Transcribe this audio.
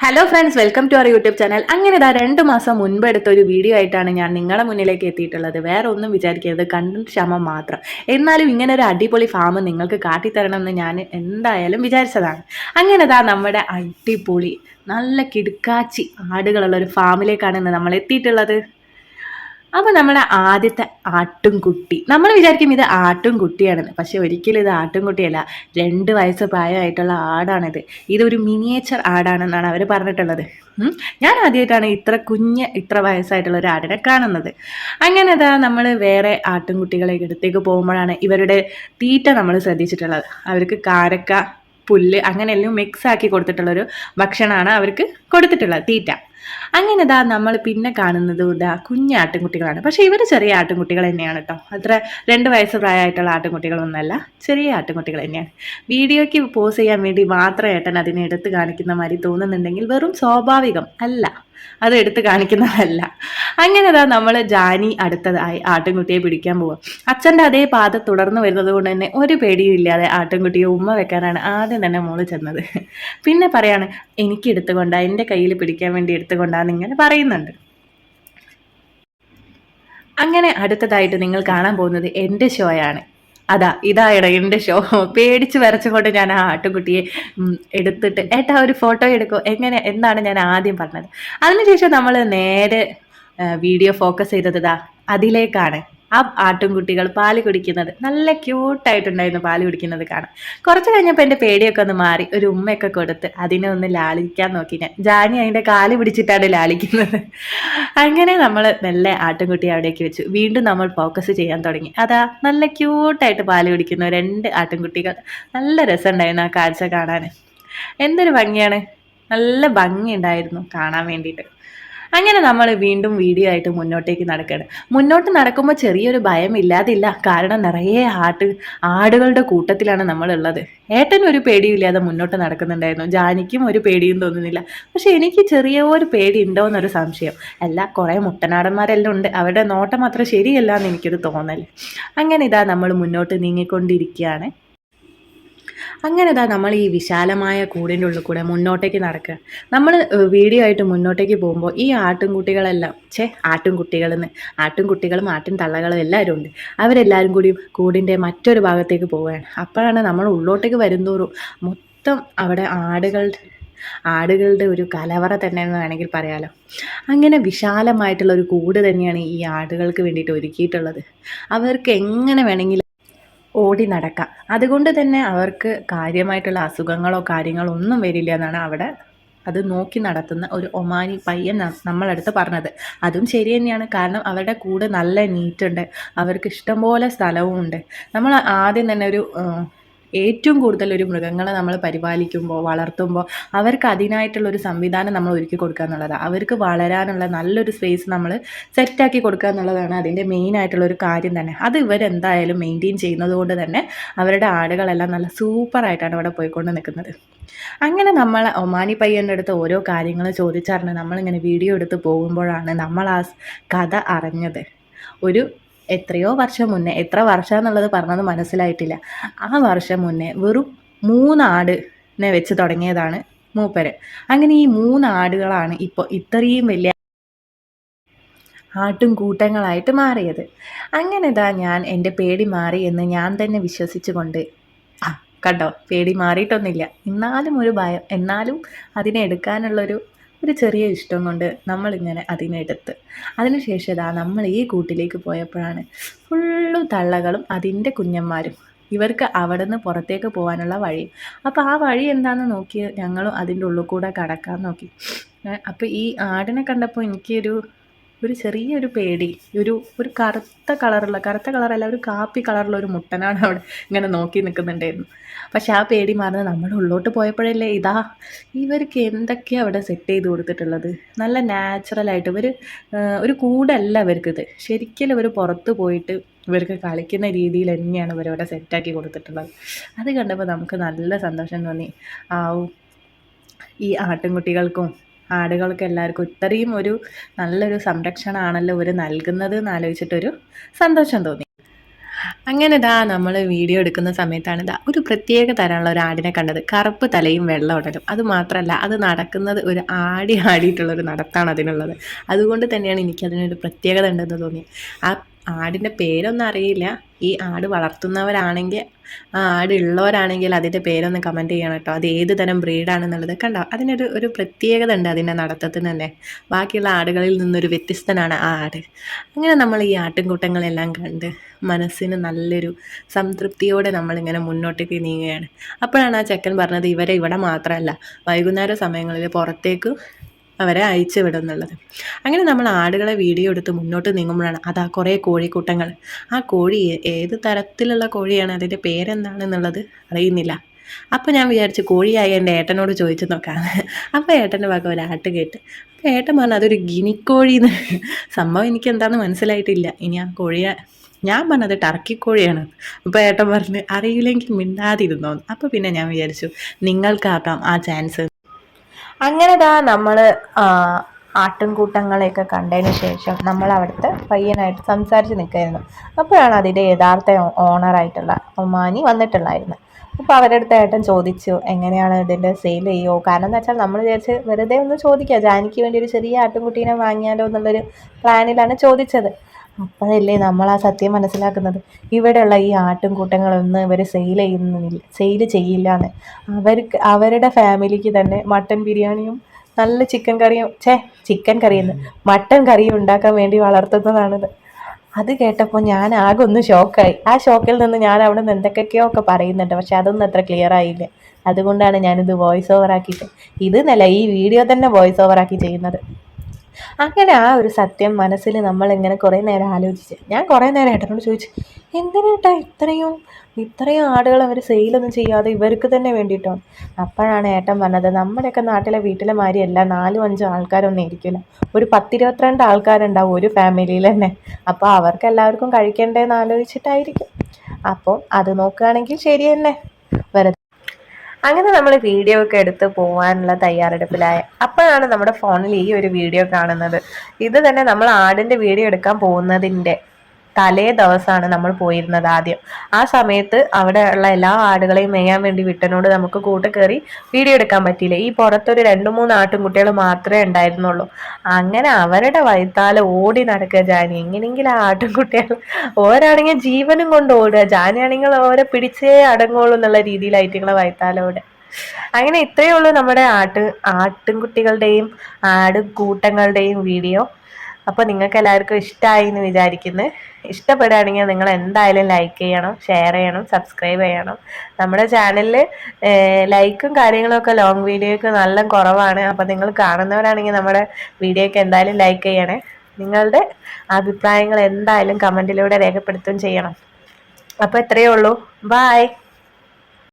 Hello friends, welcome to our YouTube channel. അങ്ങനെ 2 മാസം മുൻപ് എടുത്ത ഒരു വീഡിയോ ആയിട്ടാണ് ഞാൻ നിങ്ങളുടെ മുന്നിലേക്ക് എത്തിയിട്ടുള്ളത്. വേറെ ഒന്നും വിചാരിക്കരുത്, കണ്ടന്റ് ക്ഷമ മാത്രം. എന്നാലും ഇങ്ങനെ ഒരു അടിപൊളി ഫാം നിങ്ങൾക്ക് കാട്ടിത്തരണമെന്ന് ഞാൻ എന്തായാലും വിചാരിച്ചതാണ്. അങ്ങനെ നമ്മുടെ അടിപൊളി നല്ല കിടുക്കാച്ചി ആടുകളുള്ള ഒരു ഫാമിലേക്കാണ് ഇന്ന് നമ്മൾ എത്തിയിട്ടുള്ളത്. അപ്പോൾ നമ്മുടെ ആദ്യത്തെ ആട്ടുംകുട്ടി, നമ്മൾ വിചാരിക്കും ഇത് ആട്ടുംകുട്ടിയാണെന്ന്, പക്ഷെ ഒരിക്കലും ഇത് ആട്ടുംകുട്ടിയല്ല. 2 വയസ്സ് പ്രായമായിട്ടുള്ള ആടാണിത്. ഇതൊരു മിനിയേച്ചർ ആടാണെന്നാണ് അവർ പറഞ്ഞിട്ടുള്ളത്. ഞാൻ ആദ്യമായിട്ടാണ് ഇത്ര വയസ്സായിട്ടുള്ള ഒരു ആടിനെ കാണുന്നത്. അങ്ങനെ നമ്മൾ വേറെ ആട്ടിൻകുട്ടികളെ അടുത്തേക്ക് പോകുമ്പോഴാണ് ഇവരുടെ തീറ്റ നമ്മൾ ശ്രദ്ധിച്ചിട്ടുള്ളത്. അവർക്ക് കാരക്ക, പുല്ല് അങ്ങനെയെല്ലാം മിക്സ് ആക്കി കൊടുത്തിട്ടുള്ളൊരു ഭക്ഷണമാണ് അവർക്ക് കൊടുത്തിട്ടുള്ളത് തീറ്റ. അങ്ങനെ നമ്മൾ പിന്നെ കാണുന്നത് കുഞ്ഞ് ആട്ടിൻകുട്ടികളാണ്. പക്ഷേ ഇവർ ചെറിയ ആട്ടിൻകുട്ടികൾ തന്നെയാണ് കേട്ടോ. അത്ര 2 വയസ്സ് പ്രായമായിട്ടുള്ള ആട്ടിൻകുട്ടികളൊന്നുമല്ല, ചെറിയ ആട്ടിൻകുട്ടികൾ തന്നെയാണ്. വീഡിയോയ്ക്ക് പോസ് ചെയ്യാൻ വേണ്ടി മാത്രം ഏട്ടൻ അതിനെ എടുത്ത് കാണിക്കുന്ന മാതിരി തോന്നുന്നുണ്ടെങ്കിൽ വെറും സ്വാഭാവികം അല്ല, അത് എടുത്ത് കാണിക്കുന്നതല്ല. അങ്ങനെ നമ്മൾ ജാനി അടുത്തതായി ആട്ടിൻകുട്ടിയെ പിടിക്കാൻ പോവുക. അച്ഛൻ്റെ അതേ പാത തുടർന്ന് വരുന്നത് കൊണ്ട് തന്നെ ഒരു പേടിയും ഇല്ലാതെ ആട്ടിൻകുട്ടിയെ ഉമ്മ വെക്കാനാണ് ആദ്യം തന്നെ മോള് ചെന്നത്. പിന്നെ പറയാണ് എനിക്ക് എടുത്തുകൊണ്ടാ, എൻ്റെ കയ്യിൽ പിടിക്കാൻ വേണ്ടി എടുത്തുകൊണ്ടാന്ന് ഇങ്ങനെ പറയുന്നുണ്ട്. അങ്ങനെ അടുത്തതായിട്ട് നിങ്ങൾ കാണാൻ പോകുന്നത് എൻ്റെ ഷോയാണ്. ഇതായിട എൻ്റെ ഷോ. പേടിച്ച് വരച്ചുകൊണ്ട് ഞാൻ ആ ആട്ടുകുട്ടിയെ എടുത്തിട്ട് ഏട്ടാ ഒരു ഫോട്ടോ എടുക്കോ, എന്താണ് ഞാൻ ആദ്യം പറഞ്ഞത്. അതിനുശേഷം നമ്മൾ നേരെ വീഡിയോ ഫോക്കസ് ചെയ്തത് അതിലേക്കാണ്. ആ ആട്ടിൻകുട്ടികൾ പാല് കുടിക്കുന്നത് നല്ല ക്യൂട്ടായിട്ടുണ്ടായിരുന്നു. പാല് കുടിക്കുന്നത് കാണാം. കുറച്ച് കഴിഞ്ഞപ്പോൾ എൻ്റെ പേടിയൊക്കെ ഒന്ന് മാറി. ഒരു ഉമ്മയൊക്കെ കൊടുത്ത് അതിനെ ഒന്ന് ലാളിക്കാൻ നോക്കി ഞാൻ. ജാനി അതിൻ്റെ കാല് പിടിച്ചിട്ടാണ് ലാളിക്കുന്നത്. അങ്ങനെ നമ്മൾ നല്ല ആട്ടിൻകുട്ടിയെ അവിടേക്ക് വെച്ചു. വീണ്ടും നമ്മൾ ഫോക്കസ് ചെയ്യാൻ തുടങ്ങി. നല്ല ക്യൂട്ടായിട്ട് പാല് കുടിക്കുന്നു 2 ആട്ടിൻകുട്ടികൾ. നല്ല രസമുണ്ടായിരുന്നു ആ കാഴ്ച കാണാൻ. എന്തൊരു ഭംഗിയാണ്, നല്ല ഭംഗിയുണ്ടായിരുന്നു കാണാൻ വേണ്ടിയിട്ട്. അങ്ങനെ നമ്മൾ വീണ്ടും വീഡിയോ ആയിട്ട് മുന്നോട്ടേക്ക് നടക്കുകയാണ്. മുന്നോട്ട് നടക്കുമ്പോൾ ചെറിയൊരു ഭയം ഇല്ലാതില്ല. കാരണം നിറയെ ആടുകളുടെ കൂട്ടത്തിലാണ് നമ്മളുള്ളത്. ഏട്ടനും ഒരു പേടിയില്ലാതെ മുന്നോട്ട് നടക്കുന്നുണ്ടായിരുന്നു. ജാനിക്കും ഒരു പേടിയും തോന്നുന്നില്ല. പക്ഷെ എനിക്ക് ചെറിയൊരു പേടി ഉണ്ടോ എന്നൊരു സംശയം. അല്ല, കുറേ മുട്ടനാടന്മാരെല്ലാം ഉണ്ട്, അവരുടെ നോട്ടം അത്ര ശരിയല്ല എന്ന് എനിക്കൊരു തോന്നൽ. അങ്ങനെ നമ്മൾ മുന്നോട്ട് നീങ്ങിക്കൊണ്ടിരിക്കുകയാണ്. അങ്ങനെ നമ്മൾ ഈ വിശാലമായ കൂടിൻ്റെ ഉള്ളിൽ കൂടെ മുന്നോട്ടേക്ക് നടക്കുക. നമ്മൾ വീഡിയോ ആയിട്ട് മുന്നോട്ടേക്ക് പോകുമ്പോൾ ഈ ആട്ടിൻകുട്ടികളെല്ലാം ആട്ടിൻകുട്ടികളെന്ന് ആട്ടിൻകുട്ടികളും ആട്ടിൻ തള്ളകളും എല്ലാവരും ഉണ്ട്. അവരെല്ലാവരും കൂടി കൂടിൻ്റെ മറ്റൊരു ഭാഗത്തേക്ക് പോവുകയാണ്. അപ്പോഴാണ് നമ്മൾ ഉള്ളോട്ടേക്ക് വരുന്തോറും മൊത്തം അവിടെ ആടുകളുടെ ഒരു കലവറ തന്നെ എന്ന് വേണമെങ്കിൽ പറയാമല്ലോ. അങ്ങനെ വിശാലമായിട്ടുള്ള ഒരു കൂട് തന്നെയാണ് ഈ ആടുകൾക്ക് വേണ്ടിയിട്ട് ഒരുക്കിയിട്ടുള്ളത്. അവർക്ക് എങ്ങനെ വേണമെങ്കിലും ഓടി നടക്കാം. അതുകൊണ്ട് തന്നെ അവർക്ക് കാര്യമായിട്ടുള്ള അസുഖങ്ങളോ കാര്യങ്ങളോ ഒന്നും വരില്ല എന്നാണ് അവിടെ അത് നോക്കി നടത്തുന്ന ഒരു ഒമാനി പയ്യൻ നമ്മളടുത്ത് പറഞ്ഞത്. അതും ശരി തന്നെയാണ്. കാരണം അവരുടെ കൂടെ നല്ല നീറ്റുണ്ട്, അവർക്ക് ഇഷ്ടംപോലെ സ്ഥലവും ഉണ്ട്. നമ്മൾ ആദ്യം തന്നെ ഏറ്റവും കൂടുതൽ ഒരു മൃഗങ്ങളെ നമ്മൾ പരിപാലിക്കുമ്പോൾ വളർത്തുമ്പോൾ അവർക്ക് അതിനായിട്ടുള്ളൊരു സംവിധാനം നമ്മൾ ഒരുക്കി കൊടുക്കുക എന്നുള്ളതാണ്. അവർക്ക് വളരാനുള്ള നല്ലൊരു സ്പേസ് നമ്മൾ സെറ്റാക്കി കൊടുക്കുക എന്നുള്ളതാണ് അതിൻ്റെ മെയിനായിട്ടുള്ളൊരു കാര്യം തന്നെ. അത് ഇവരെന്തായാലും മെയിൻറ്റെയിൻ ചെയ്യുന്നത് കൊണ്ട് തന്നെ അവരുടെ ആടുകളെല്ലാം നല്ല സൂപ്പറായിട്ടാണ് അവിടെ പോയിക്കൊണ്ട് നിൽക്കുന്നത്. അങ്ങനെ നമ്മൾ ഒമാനി പയ്യൻ്റെ അടുത്ത് ഓരോ കാര്യങ്ങൾ ചോദിച്ചറിഞ്ഞ് നമ്മളിങ്ങനെ വീഡിയോ എടുത്ത് പോകുമ്പോഴാണ് നമ്മൾ ആ കഥ അറിഞ്ഞത്. എത്രയോ വർഷം മുന്നേ, എത്ര വർഷം എന്നുള്ളത് പറഞ്ഞത് മനസ്സിലായിട്ടില്ല. ആ വർഷം മുന്നേ വെറും 3 ആടിനെ വെച്ച് തുടങ്ങിയതാണ് മൂപ്പര്. അങ്ങനെ ഈ 3 ആടുകളാണ് ഇപ്പോൾ ഇത്രയും വലിയ ആട്ടും കൂട്ടങ്ങളായിട്ട് മാറിയത്. അങ്ങനെ ഞാൻ എൻ്റെ പേടി മാറി എന്ന് ഞാൻ തന്നെ വിശ്വസിച്ചുകൊണ്ട് കണ്ടോ, പേടി മാറിയിട്ടൊന്നുമില്ല. എന്നാലും ഒരു ഭയം, എന്നാലും അതിനെ എടുക്കാനുള്ളൊരു ചെറിയ ഇഷ്ടം കൊണ്ട് നമ്മളിങ്ങനെ അതിനെടുത്ത് അതിനുശേഷം നമ്മൾ ഈ കൂട്ടിലേക്ക് പോയപ്പോഴാണ് ഫുള്ളും തള്ളകളും അതിൻ്റെ കുഞ്ഞന്മാരും. ഇവർക്ക് അവിടെ നിന്ന് പുറത്തേക്ക് പോകാനുള്ള വഴി. അപ്പോൾ ആ വഴി എന്താണെന്ന് നോക്കി ഞങ്ങളും അതിൻ്റെ ഉള്ളിൽ കൂടെ കടക്കാൻ നോക്കി. അപ്പോൾ ഈ ആടിനെ കണ്ടപ്പോൾ എനിക്കൊരു ചെറിയൊരു പേടി. ഒരു കറുത്ത കളറല്ല, ഒരു കാപ്പി കളറുള്ള ഒരു മുട്ടനാണ് അവിടെ ഇങ്ങനെ നോക്കി നിൽക്കുന്നുണ്ടായിരുന്നു. പക്ഷെ ആ പേടി മാറുന്നത് നമ്മൾ ഉള്ളോട്ട് പോയപ്പോഴല്ലേ. ഇവർക്ക് എന്തൊക്കെയാണ് അവിടെ സെറ്റ് ചെയ്ത് കൊടുത്തിട്ടുള്ളത്. നല്ല നാച്ചുറലായിട്ട് ഒരു കൂടല്ല ഇവർക്കിത്. ശരിക്കും ഇവർ പുറത്ത് പോയിട്ട് ഇവർക്ക് കളിക്കുന്ന രീതിയിൽ തന്നെയാണ് ഇവരവിടെ സെറ്റാക്കി കൊടുത്തിട്ടുള്ളത്. അത് കണ്ടപ്പോൾ നമുക്ക് നല്ല സന്തോഷം തോന്നി. ഈ ആട്ടിൻകുട്ടികൾക്കും ആടുകൾക്ക് എല്ലാവർക്കും ഇത്രയും നല്ലൊരു സംരക്ഷണമാണല്ലോ ഇവർ നൽകുന്നത് എന്ന് ആലോചിച്ചിട്ടൊരു സന്തോഷം തോന്നി. അങ്ങനെ നമ്മൾ വീഡിയോ എടുക്കുന്ന സമയത്താണ് ഒരു പ്രത്യേക തരമുള്ള ഒരു ആടിനെ കണ്ടത്. കറുപ്പ് തലയും വെള്ള ഉടലും. അത് മാത്രമല്ല അത് നടക്കുന്നത് ഒരു ആടിയിട്ടുള്ളൊരു നടത്താണ് അതിനുള്ളത്. അതുകൊണ്ട് തന്നെയാണ് എനിക്കതിനൊരു പ്രത്യേകത ഉണ്ടെന്ന് തോന്നി. ആ ആടിൻ്റെ പേരൊന്നും അറിയില്ല. ഈ ആട് വളർത്തുന്നവരാണെങ്കിൽ ആ ആട് ഉള്ളവരാണെങ്കിൽ അതിൻ്റെ പേരൊന്ന് കമൻറ്റ് ചെയ്യണം കേട്ടോ. അത് ഏത് തരം ബ്രീഡാണെന്നുള്ളത് കണ്ടോ. ഒരു പ്രത്യേകത ഉണ്ട് അതിൻ്റെ നടത്തത്തിന് തന്നെ. ബാക്കിയുള്ള ആടുകളിൽ നിന്നൊരു വ്യത്യസ്തനാണ് ആ ആട്. അങ്ങനെ നമ്മൾ ഈ ആട്ടിൻകൂട്ടങ്ങളെല്ലാം കണ്ട് മനസ്സിന് നല്ലൊരു സംതൃപ്തിയോടെ നമ്മളിങ്ങനെ മുന്നോട്ടേക്ക് നീങ്ങുകയാണ്. അപ്പോഴാണ് ആ ചെക്കൻ പറഞ്ഞത് ഇവരെ ഇവിടെ മാത്രമല്ല വൈകുന്നേര സമയങ്ങളിൽ പുറത്തേക്ക് അവരെ അയച്ചു വിടുന്നുള്ളത്. അങ്ങനെ നമ്മൾ ആടുകളെ വീഡിയോ എടുത്ത് മുന്നോട്ട് നീങ്ങുമ്പോഴാണ് അതാ കുറേ കോഴിക്കൂട്ടങ്ങൾ. ആ കോഴി ഏത് തരത്തിലുള്ള കോഴിയാണ്, അതിൻ്റെ പേരെന്താണെന്നുള്ളത് അറിയുന്നില്ല. അപ്പോൾ ഞാൻ വിചാരിച്ചു കോഴിയായി എൻ്റെ ഏട്ടനോട് ചോദിച്ചു നോക്കാം. അപ്പോൾ ഏട്ടൻ്റെ ഭാഗം ഒരാട്ട് കേട്ട്. അപ്പോൾ ഏട്ടൻ പറഞ്ഞു അതൊരു ഗിനിക്കോഴിന്ന്. സംഭവം എനിക്ക് എന്താണെന്ന് മനസ്സിലായിട്ടില്ല. ഇനി ആ കോഴിയെ ഞാൻ പറഞ്ഞത് ടർക്കി കോഴിയാണ്. അപ്പോൾ ഏട്ടൻ പറഞ്ഞ് അറിയില്ലെങ്കിൽ മിണ്ടാതിരുന്നോ. അപ്പോൾ പിന്നെ ഞാൻ വിചാരിച്ചു നിങ്ങൾക്കാക്കാം ആ ചാൻസ്. അങ്ങനെ നമ്മൾ ആട്ടിൻകൂട്ടങ്ങളെയൊക്കെ കണ്ടതിന് ശേഷം നമ്മൾ അവിടുത്തെ പയ്യനായിട്ട് സംസാരിച്ച് നിൽക്കുകയായിരുന്നു. അപ്പോഴാണ് അതിൻ്റെ യഥാർത്ഥ ഓണറായിട്ടുള്ള ഒമാനി വന്നിട്ടുണ്ടായിരുന്നത്. അപ്പോൾ അവരുടെ അടുത്ത് ഏട്ടൻ ചോദിച്ചു എങ്ങനെയാണ് ഇതിൻ്റെ സെയിൽ ചെയ്യുമോ. കാരണം എന്താ വെച്ചാൽ നമ്മൾ വിചാരിച്ച് വെറുതെ ഒന്ന് ചോദിക്കുക, ജാനിക്ക് വേണ്ടി ഒരു ചെറിയ ആട്ടിൻകുട്ടീനെ വാങ്ങിയാലോ എന്നുള്ളൊരു പ്ലാനിലാണ് ചോദിച്ചത്. അപ്പോഴല്ലേ നമ്മൾ ആ സത്യം മനസ്സിലാക്കുന്നത്. ഇവിടെയുള്ള ഈ ആട്ടിൻകൂട്ടങ്ങളൊന്നും ഇവർ സെയിൽ ചെയ്യില്ല എന്ന്. അവരുടെ ഫാമിലിക്ക് തന്നെ മട്ടൻ ബിരിയാണിയും നല്ല ചിക്കൻ കറിയെന്ന് മട്ടൻ കറിയും ഉണ്ടാക്കാൻ വേണ്ടി വളർത്തുന്നതാണിത്. അത് കേട്ടപ്പോൾ ഞാൻ ആകെ ഒന്ന് ഷോക്കായി. ആ ഷോക്കിൽ നിന്ന് ഞാൻ അവിടെ നിന്ന് എന്തൊക്കെയോ ഒക്കെ പറയുന്നുണ്ട്, പക്ഷെ അതൊന്നും അത്ര ക്ലിയർ ആയില്ല. അതുകൊണ്ടാണ് ഞാനിത് വോയിസ് ഓവർ ആക്കിയിട്ട് ഈ വീഡിയോ തന്നെ വോയിസ് ഓവർ ആക്കി ചെയ്യുന്നത്. അങ്ങനെ ആ ഒരു സത്യം മനസ്സിൽ നമ്മളിങ്ങനെ കുറേ നേരം ആലോചിച്ച് ഞാൻ കുറേ നേരം ഏട്ടനോട് ചോദിച്ചു എന്തിനേട്ടാ ഇത്രയും ആടുകൾ അവർ സെയിലൊന്നും ചെയ്യാതെ ഇവർക്ക് തന്നെ വേണ്ടിയിട്ടോ. അപ്പോഴാണ് ഏട്ടൻ പറഞ്ഞത് നമ്മുടെയൊക്കെ നാട്ടിലെ വീട്ടിലെ മാതിരിയല്ല 4-5 ആൾക്കാരൊന്നും ഇരിക്കില്ല, ഒരു 10-22 ആൾക്കാരുണ്ടാവും ഒരു ഫാമിലിയിൽ തന്നെ. അപ്പോൾ അവർക്ക് എല്ലാവർക്കും കഴിക്കേണ്ടതെന്ന് ആലോചിച്ചിട്ടായിരിക്കും. അപ്പോൾ അത് നോക്കുകയാണെങ്കിൽ ശരി തന്നെ. വെറുതെ അങ്ങനെ നമ്മൾ വീഡിയോ ഒക്കെ എടുത്ത് പോകാനുള്ള തയ്യാറെടുപ്പിലായ അപ്പോഴാണ് നമ്മുടെ ഫോണിൽ ഈ ഒരു വീഡിയോ കാണുന്നത്. ഇത് തന്നെ നമ്മൾ ആടിൻ്റെ വീഡിയോ എടുക്കാൻ പോകുന്നതിൻ്റെ തലേ ദിവസമാണ് നമ്മൾ പോയിരുന്നത് ആദ്യം. ആ സമയത്ത് അവിടെ ഉള്ള എല്ലാ ആടുകളെയും മേയാൻ വേണ്ടി വിട്ടനോട് നമുക്ക് കൂട്ട് കയറി വീഡിയോ എടുക്കാൻ പറ്റിയില്ല. ഈ പുറത്തൊരു 2-3 ആട്ടിൻകുട്ടികൾ മാത്രമേ ഉണ്ടായിരുന്നുള്ളൂ. അങ്ങനെ അവരുടെ വയത്താല ഓടി നടക്കുക ജാനി. എങ്ങനെയെങ്കിലും ആ ആട്ടിൻകുട്ടികൾ ഓരാണെങ്കിൽ ജീവനും കൊണ്ട് ഓടുക, ജാനിയാണെങ്കിൽ ഓരെ പിടിച്ചേ അടങ്ങുള്ളൂ എന്നുള്ള രീതിയിലായിട്ടുള്ള വയത്താലോടെ. അങ്ങനെ ഇത്രയേ ഉള്ളൂ നമ്മുടെ ആട്ടിൻകുട്ടികളുടെയും ആടുകൂട്ടങ്ങളുടെയും വീഡിയോ. അപ്പോൾ നിങ്ങൾക്ക് എല്ലാവർക്കും ഇഷ്ടമായി എന്ന് വിചാരിക്കുന്നു. ഇഷ്ടപ്പെടുകയാണെങ്കിൽ നിങ്ങൾ എന്തായാലും ലൈക്ക് ചെയ്യണം, ഷെയർ ചെയ്യണം, സബ്സ്ക്രൈബ് ചെയ്യണം. നമ്മുടെ ചാനലിൽ ലൈക്കും കാര്യങ്ങളൊക്കെ ലോങ് വീഡിയോയ്ക്ക് നല്ല കുറവാണ്. അപ്പോൾ നിങ്ങൾ കാണുന്നവരാണെങ്കിൽ നമ്മുടെ വീഡിയോയ്ക്ക് എന്തായാലും ലൈക്ക് ചെയ്യണേ. നിങ്ങളുടെ അഭിപ്രായങ്ങൾ എന്തായാലും കമൻറ്റിലൂടെ രേഖപ്പെടുത്തുകയും ചെയ്യണം. അപ്പോൾ ഇത്രയേ ഉള്ളൂ. ബായ്.